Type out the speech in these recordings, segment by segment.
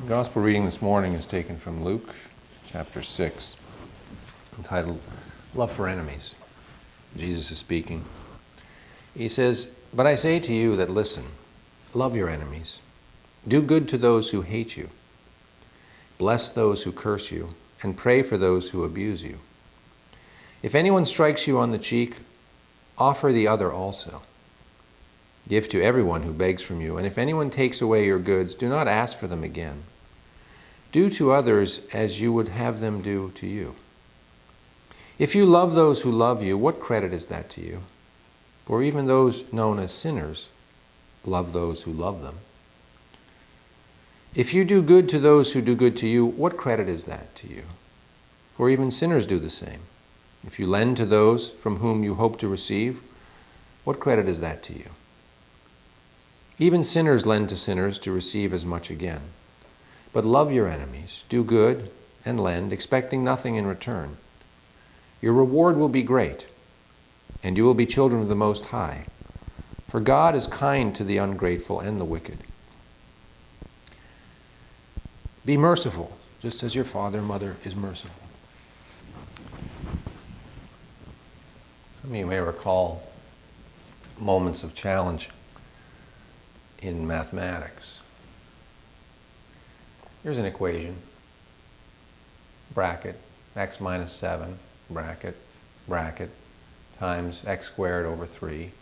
The Gospel reading this morning is taken from Luke chapter 6, entitled Love for Enemies. Jesus is speaking. He says, "But I say to you that listen, love your enemies. Do good to those who hate you. Bless those who curse you, and pray for those who abuse you. If anyone strikes you on the cheek, offer the other also. Give to everyone who begs from you, and if anyone takes away your goods, do not ask for them again. Do to others as you would have them do to you. If you love those who love you, what credit is that to you? For even those known as sinners love those who love them. If you do good to those who do good to you, what credit is that to you? For even sinners do the same. If you lend to those from whom you hope to receive, what credit is that to you? Even sinners lend to sinners to receive as much again. But love your enemies, do good, and lend, expecting nothing in return. Your reward will be great, and you will be children of the Most High. For God is kind to the ungrateful and the wicked. Be merciful, just as your father and mother is merciful." Some of you may recall moments of challenge in mathematics. Here's an equation, bracket, x minus 7, bracket, bracket, times x squared over 3,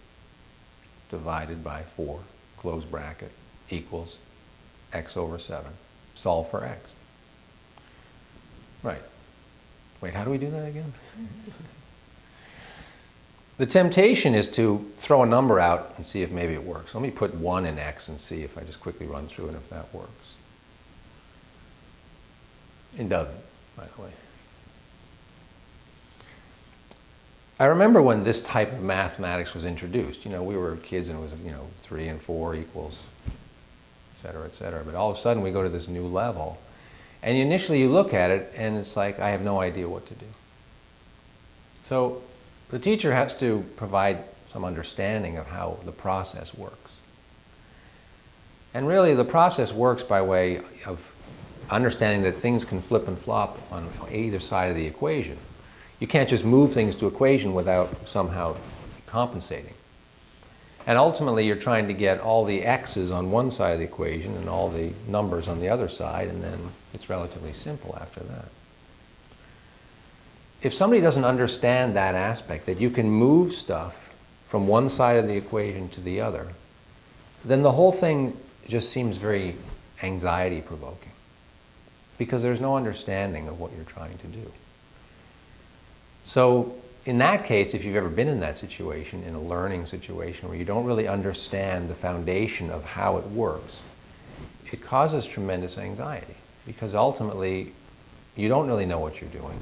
divided by 4, close bracket, equals x over 7. Solve for x. Right. Wait, how do we do that again? The temptation is to throw a number out and see if maybe it works. Let me put 1 in x and see if I just quickly run through it if that works. It doesn't, by the way. I remember when this type of mathematics was introduced. We were kids and it was, 3 and 4 equals, et cetera, et cetera. But all of a sudden we go to this new level. And initially you look at it and it's like, I have no idea what to do. So the teacher has to provide some understanding of how the process works. And really the process works by way of understanding that things can flip and flop on either side of the equation. You can't just move things to equation without somehow compensating. And ultimately you're trying to get all the x's on one side of the equation and all the numbers on the other side, and then it's relatively simple after that. If somebody doesn't understand that aspect, that you can move stuff from one side of the equation to the other, then the whole thing just seems very anxiety-provoking, because there's no understanding of what you're trying to do. So in that case, if you've ever been in that situation, in a learning situation where you don't really understand the foundation of how it works, it causes tremendous anxiety, because ultimately you don't really know what you're doing.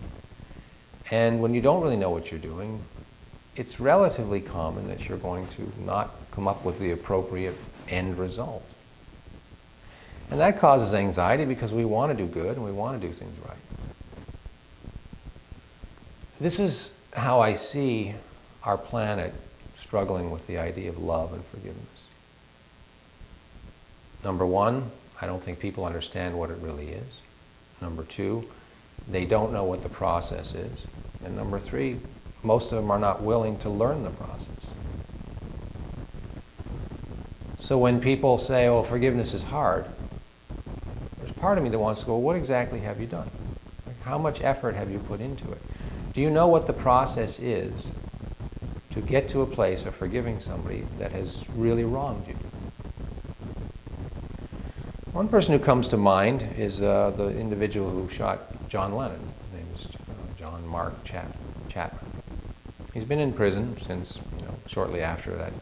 And when you don't really know what you're doing, it's relatively common that you're going to not come up with the appropriate end result. And that causes anxiety because we want to do good and we want to do things right. This is how I see our planet struggling with the idea of love and forgiveness. Number one, I don't think people understand what it really is. Number two, they don't know what the process is. And number three, most of them are not willing to learn the process. So when people say, oh, forgiveness is hard, there's part of me that wants to go, what exactly have you done? How much effort have you put into it? Do you know what the process is to get to a place of forgiving somebody that has really wronged you? One person who comes to mind is the individual who shot John Lennon. His name is John Mark Chapman. He's been in prison since shortly after that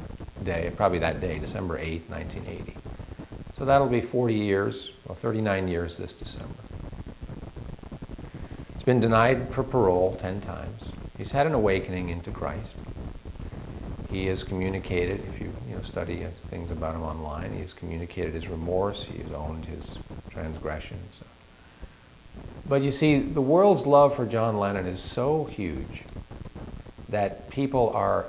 day, probably that day, December 8th, 1980. So that'll be 40 years, well, 39 years this December. He's been denied for parole 10 times. He's had an awakening into Christ. He has communicated, if you study things about him online, he has communicated his remorse, he has owned his transgressions. But you see, the world's love for John Lennon is so huge that people are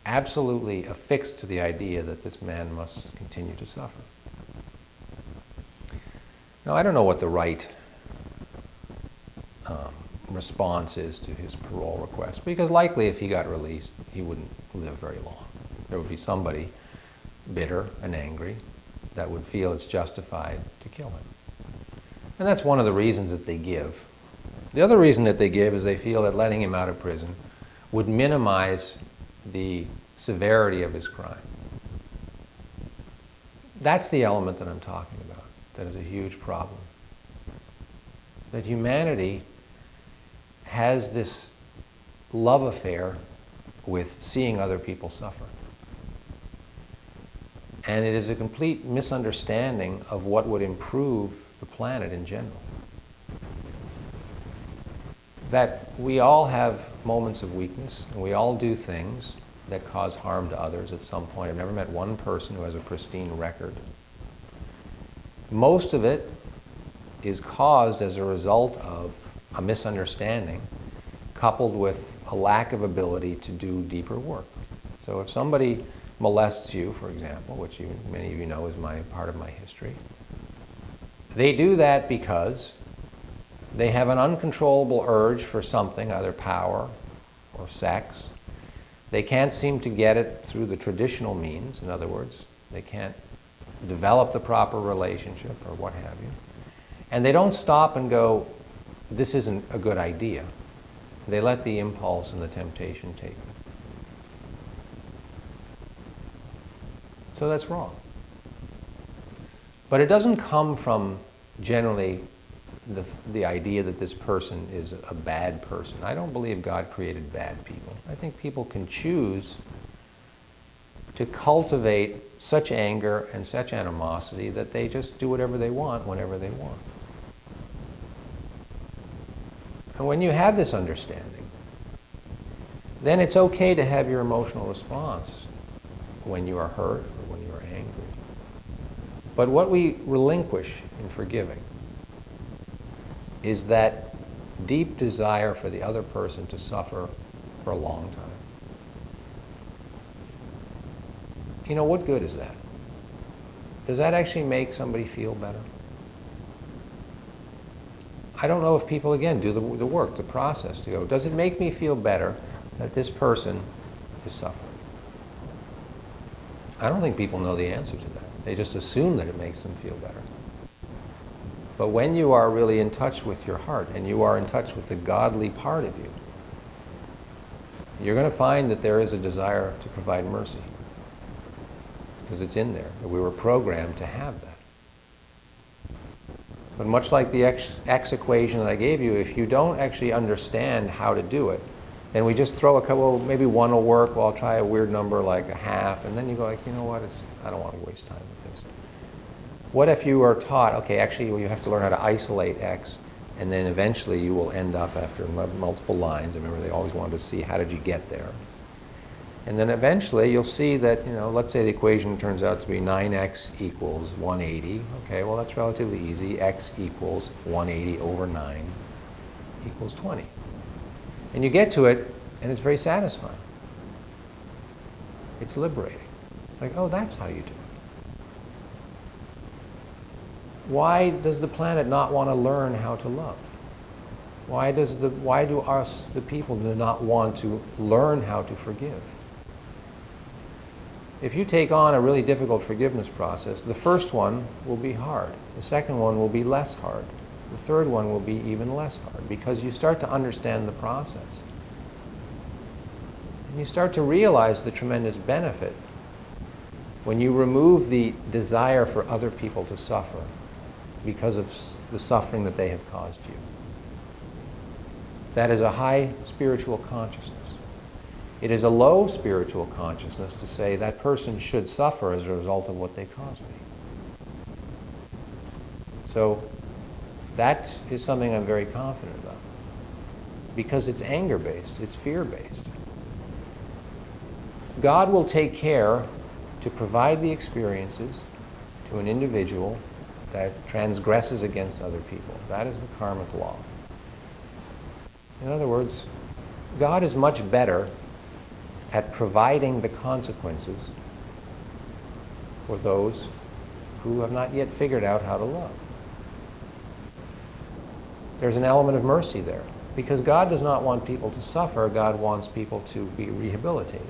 absolutely affixed to the idea that this man must continue to suffer. Now, I don't know what the right response is to his parole request, because likely if he got released, he wouldn't live very long. There would be somebody bitter and angry that would feel it's justified to kill him. And that's one of the reasons that they give. The other reason that they give is they feel that letting him out of prison would minimize the severity of his crime. That's the element that I'm talking about. That is a huge problem. That humanity has this love affair with seeing other people suffer. And it is a complete misunderstanding of what would improve the planet in general. That we all have moments of weakness, and we all do things that cause harm to others at some point. I've never met one person who has a pristine record. Most of it is caused as a result of a misunderstanding coupled with a lack of ability to do deeper work. So if somebody molests you, for example, which many of you know is part of my history, they do that because they have an uncontrollable urge for something, either power or sex. They can't seem to get it through the traditional means. In other words, they can't develop the proper relationship or what have you. And they don't stop and go, this isn't a good idea. They let the impulse and the temptation take them. So that's wrong. But it doesn't come from generally the idea that this person is a bad person. I don't believe God created bad people. I think people can choose to cultivate such anger and such animosity that they just do whatever they want whenever they want. And when you have this understanding, then it's okay to have your emotional response when you are hurt or when you are angry. But what we relinquish in forgiving is that deep desire for the other person to suffer for a long time. You know, what good is that? Does that actually make somebody feel better? I don't know if people, again, do the work, the process to go, does it make me feel better that this person is suffering? I don't think people know the answer to that. They just assume that it makes them feel better. But when you are really in touch with your heart and you are in touch with the godly part of you, you're going to find that there is a desire to provide mercy. Because it's in there. We were programmed to have that. But much like the X equation that I gave you, if you don't actually understand how to do it, then we just throw a couple, maybe one will work, well, I'll try a weird number like a half, and then you go like, you know what, I don't want to waste time with this. What if you are taught, okay, actually you have to learn how to isolate X, and then eventually you will end up after multiple lines. I remember they always wanted to see how did you get there. And then eventually you'll see that, let's say the equation turns out to be 9x equals 180. Okay, well that's relatively easy. X equals 180 over 9 equals 20. And you get to it, and it's very satisfying. It's liberating. It's like, oh, that's how you do it. Why does the planet not want to learn how to love? Why do us, the people, do not want to learn how to forgive? If you take on a really difficult forgiveness process, the first one will be hard. The second one will be less hard. The third one will be even less hard because you start to understand the process. And you start to realize the tremendous benefit when you remove the desire for other people to suffer because of the suffering that they have caused you. That is a high spiritual consciousness. It is a low spiritual consciousness to say that person should suffer as a result of what they caused me. So that is something I'm very confident about because it's anger-based, it's fear-based. God will take care to provide the experiences to an individual that transgresses against other people. That is the karmic law. In other words, God is much better at providing the consequences for those who have not yet figured out how to love. there's an element of mercy there. Because God does not want people to suffer, God wants people to be rehabilitated.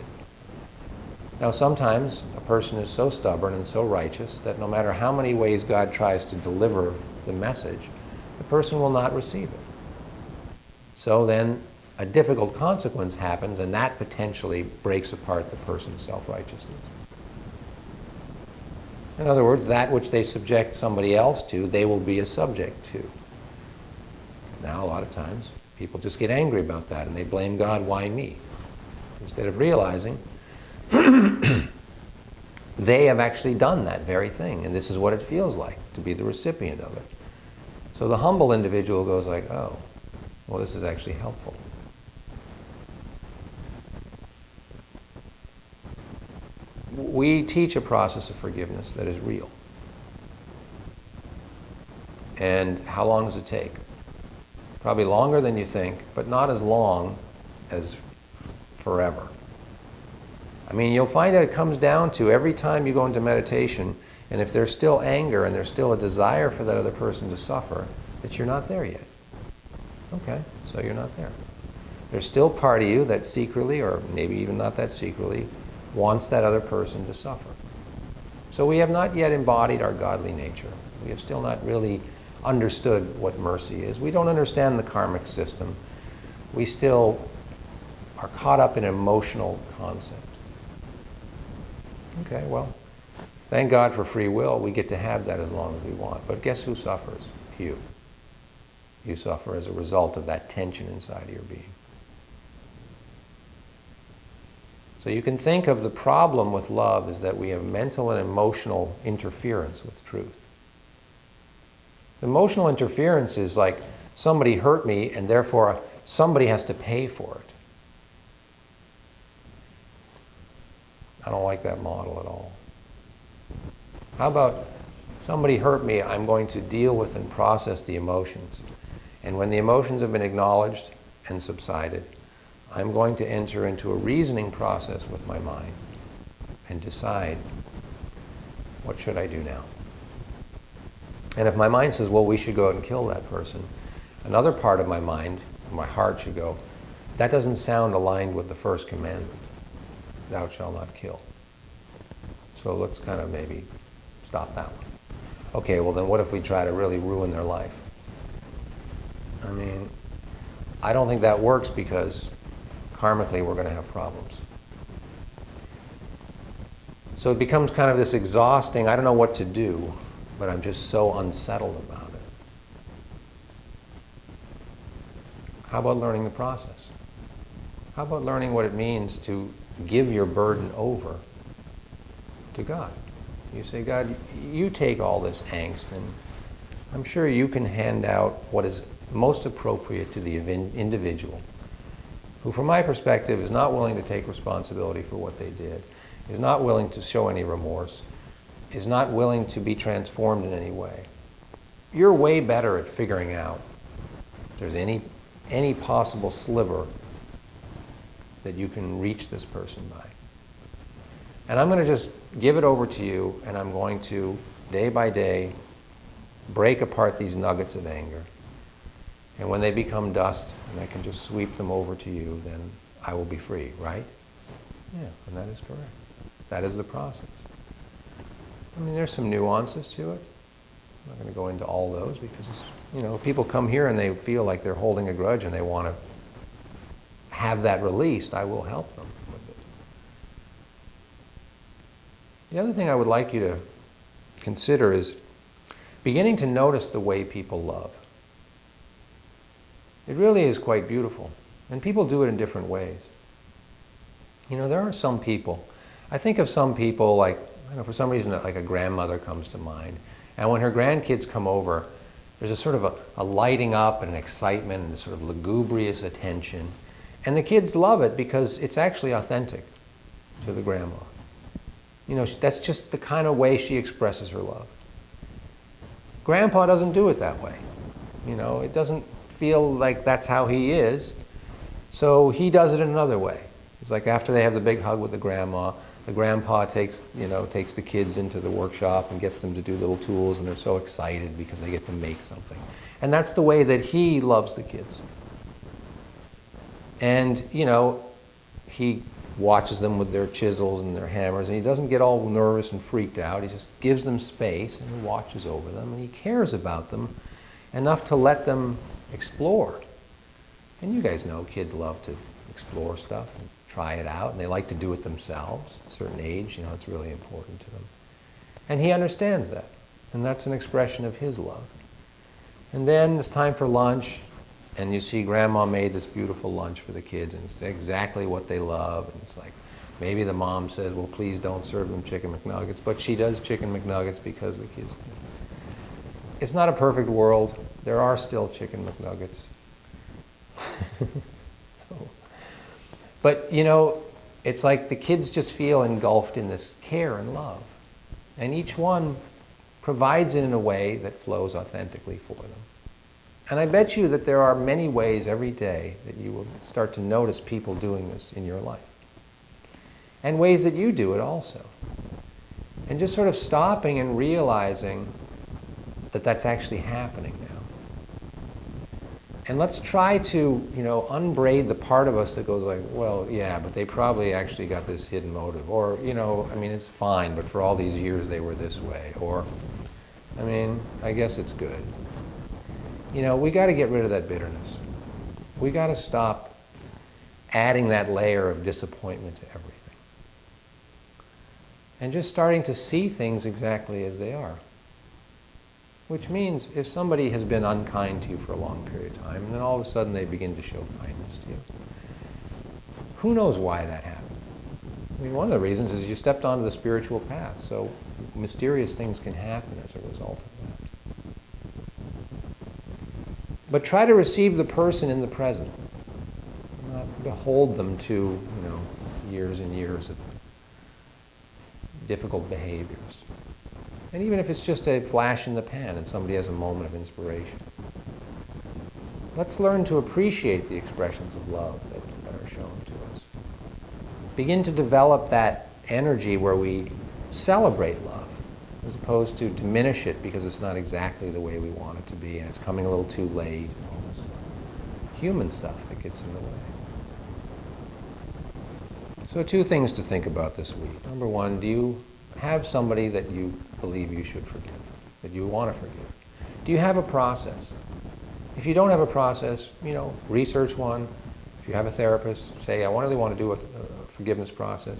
Now sometimes a person is so stubborn and so righteous that no matter how many ways God tries to deliver the message, the person will not receive it. So then a difficult consequence happens, and that potentially breaks apart the person's self-righteousness. In other words, that which they subject somebody else to, they will be a subject to. Now, a lot of times, people just get angry about that, and they blame God, why me? Instead of realizing they have actually done that very thing, and this is what it feels like to be the recipient of it. So the humble individual goes like, oh, well, this is actually helpful. We teach a process of forgiveness that is real. And how long does it take? Probably longer than you think, but not as long as forever. I mean, you'll find that it comes down to every time you go into meditation, and if there's still anger and there's still a desire for that other person to suffer, that you're not there yet. Okay, so you're not there. There's still part of you that secretly, or maybe even not that secretly, wants that other person to suffer. So we have not yet embodied our godly nature. We have still not really understood what mercy is. We don't understand the karmic system. We still are caught up in an emotional concept. Okay, well, thank God for free will. We get to have that as long as we want. But guess who suffers? You. You suffer as a result of that tension inside of your being. So you can think of the problem with love is that we have mental and emotional interference with truth. Emotional interference is like somebody hurt me and therefore somebody has to pay for it. I don't like that model at all. How about somebody hurt me, I'm going to deal with and process the emotions. And when the emotions have been acknowledged and subsided, I'm going to enter into a reasoning process with my mind and decide, what should I do now? And if my mind says, well, we should go out and kill that person, another part of my mind, my heart should go, that doesn't sound aligned with the first commandment, thou shalt not kill. So let's kind of maybe stop that one. Okay, well then what if we try to really ruin their life? I mean, I don't think that works because karmically we're going to have problems. So it becomes kind of this exhausting, I don't know what to do, but I'm just so unsettled about it. How about learning the process? How about learning what it means to give your burden over to God? You say, God, you take all this angst, and I'm sure you can hand out what is most appropriate to the individual, who from my perspective is not willing to take responsibility for what they did, is not willing to show any remorse, is not willing to be transformed in any way. You're way better at figuring out if there's any possible sliver that you can reach this person by. And I'm going to just give it over to you, and I'm going to, day by day, break apart these nuggets of anger. And when they become dust, and I can just sweep them over to you, then I will be free, right? Yeah, and that is correct. That is the process. I mean, there's some nuances to it. I'm not going to go into all those because, people come here and they feel like they're holding a grudge and they want to have that released. I will help them with it. The other thing I would like you to consider is beginning to notice the way people love. It really is quite beautiful. And people do it in different ways. There are some people, I think of some people like, for some reason, like a grandmother comes to mind. And when her grandkids come over, there's a sort of a lighting up and an excitement and a sort of lugubrious attention. And the kids love it because it's actually authentic to the grandma. That's just the kind of way she expresses her love. Grandpa doesn't do it that way. It doesn't feel like that's how he is. So he does it in another way. It's like after they have the big hug with the grandma, The grandpa takes the kids into the workshop and gets them to do little tools, and they're so excited because they get to make something. And that's the way that he loves the kids. And, he watches them with their chisels and their hammers, and he doesn't get all nervous and freaked out. He just gives them space and he watches over them, and he cares about them enough to let them explore. And you guys know kids love to explore stuff and try it out, and they like to do it themselves. At a certain age, it's really important to them. And he understands that, and that's an expression of his love. And then it's time for lunch, and you see Grandma made this beautiful lunch for the kids, and it's exactly what they love. And it's like, maybe the mom says, well, please don't serve them Chicken McNuggets, but she does Chicken McNuggets because the kids can. It's not a perfect world. There are still Chicken McNuggets. But, it's like the kids just feel engulfed in this care and love. And each one provides it in a way that flows authentically for them. And I bet you that there are many ways every day that you will start to notice people doing this in your life. And ways that you do it also. And just sort of stopping and realizing that that's actually happening now. And let's try to, unbraid the part of us that goes like, well, yeah, but they probably actually got this hidden motive. Or, it's fine, but for all these years they were this way. Or, I guess it's good. We got to get rid of that bitterness. We got to stop adding that layer of disappointment to everything. And just starting to see things exactly as they are. Which means if somebody has been unkind to you for a long period of time, and then all of a sudden they begin to show kindness to you, who knows why that happened? One of the reasons is you stepped onto the spiritual path, so mysterious things can happen as a result of that. But try to receive the person in the present, not behold them to, years and years of difficult behaviors. And even if it's just a flash in the pan and somebody has a moment of inspiration. Let's learn to appreciate the expressions of love that are shown to us. Begin to develop that energy where we celebrate love, as opposed to diminish it because it's not exactly the way we want it to be and it's coming a little too late and all this human stuff that gets in the way. So 2 things to think about this week. Number 1, do you have somebody that you believe you should forgive, that you want to forgive? Do you have a process? If you don't have a process, research one. If you have a therapist, say, I really want to do a forgiveness process.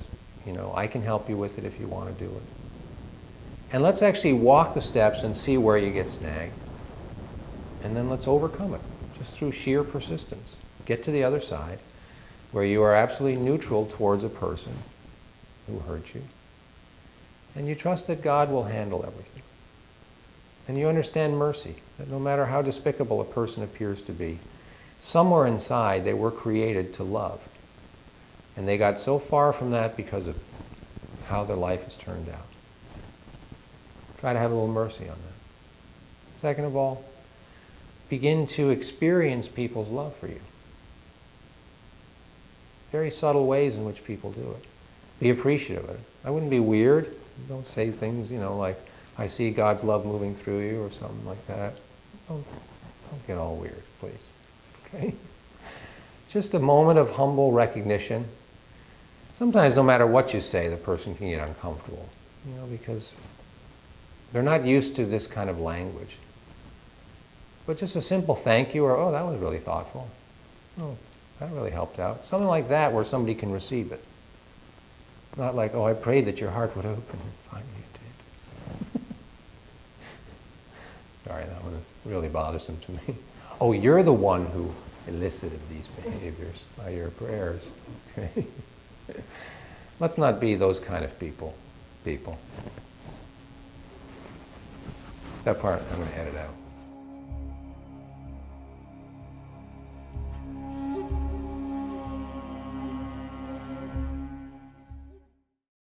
I can help you with it if you want to do it. And let's actually walk the steps and see where you get snagged. And then let's overcome it, just through sheer persistence. Get to the other side, where you are absolutely neutral towards a person who hurt you. And you trust that God will handle everything. And you understand mercy, that no matter how despicable a person appears to be, somewhere inside they were created to love. And they got so far from that because of how their life has turned out. Try to have a little mercy on that. Second of all, begin to experience people's love for you. Very subtle ways in which people do it. Be appreciative of it. I wouldn't be weird. Don't say things, like, I see God's love moving through you or something like that. Don't get all weird, please. Okay? Just a moment of humble recognition. Sometimes no matter what you say, the person can get uncomfortable, because they're not used to this kind of language. But just a simple thank you or, oh, that was really thoughtful. Oh, that really helped out. Something like that where somebody can receive it. Not like, oh, I prayed that your heart would open, and finally it did. Sorry, that one is really bothersome to me. Oh, you're the one who elicited these behaviors by your prayers. Okay? Let's not be those kind of people. That part, I'm going to edit out.